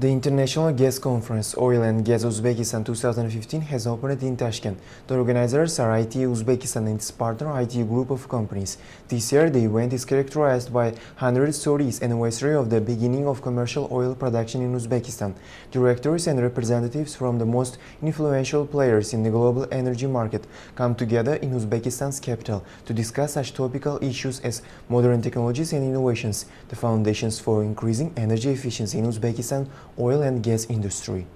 The International Gas Conference Oil and Gas Uzbekistan 2015 has opened in Tashkent. The organizers are ITU Uzbekistan and its partner ITU Group of companies. This year, the event is characterized by 130th anniversary of the beginning of commercial oil production in Uzbekistan. Directors and representatives from the most influential players in the global energy market come together in Uzbekistan's capital to discuss such topical issues as modern technologies and innovations, the foundations for increasing energy efficiency in Uzbekistan oil and gas industry.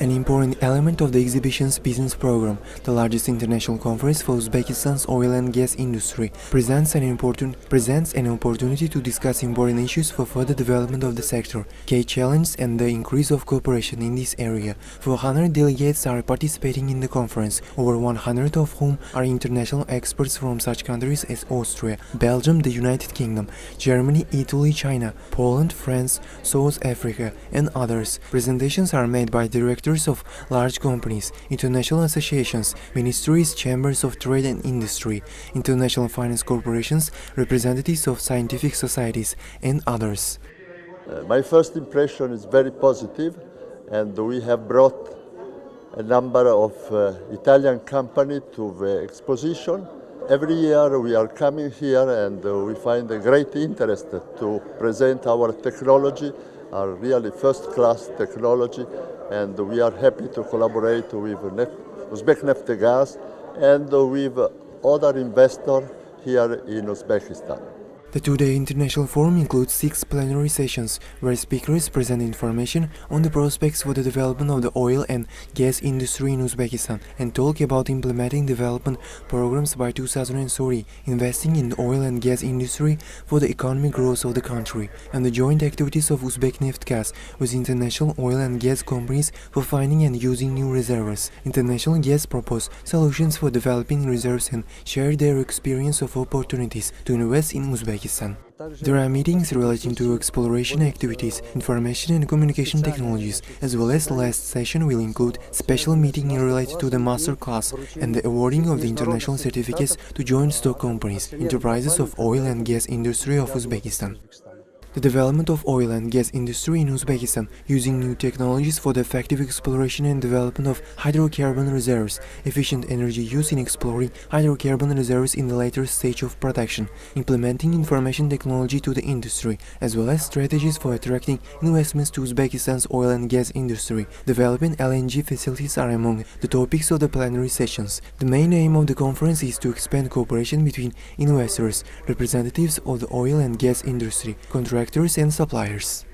An important element of the exhibition's business program, the largest international conference for Uzbekistan's oil and gas industry, presents an opportunity to discuss important issues for further development of the sector, key challenges and the increase of cooperation in this area. 400 delegates are participating in the conference, over 100 of whom are international experts from such countries as Austria, Belgium, the United Kingdom, Germany, Italy, China, Poland, France, South Africa, and others. Presentations are made by directors of large companies, international associations, ministries, chambers of trade and industry, international finance corporations, representatives of scientific societies, and others. My first impression is very positive, and we have brought a number of Italian companies to the exposition. Every year we are coming here and we find a great interest to present our technology, our really first-class technology, and we are happy to collaborate with Uzbekneftgaz and with other investors here in Uzbekistan. The two-day international forum includes 6 plenary sessions, where speakers present information on the prospects for the development of the oil and gas industry in Uzbekistan and talk about implementing development programs by 2030, investing in the oil and gas industry for the economic growth of the country, and the joint activities of Uzbekneftgaz with international oil and gas companies for finding and using new reservoirs. International gas propose solutions for developing reserves and share their experience of opportunities to invest in Uzbekistan. There are meetings relating to exploration activities, information and communication technologies, as well as the last session will include special meeting related to the master class and the awarding of the international certificates to joint stock companies, enterprises of oil and gas industry of Uzbekistan. The development of oil and gas industry in Uzbekistan using new technologies for the effective exploration and development of hydrocarbon reserves, efficient energy use in exploring hydrocarbon reserves in the later stage of production, implementing information technology to the industry, as well as strategies for attracting investments to Uzbekistan's oil and gas industry. Developing LNG facilities are among the topics of the plenary sessions. The main aim of the conference is to expand cooperation between investors, representatives of the oil and gas industry, contractors and suppliers.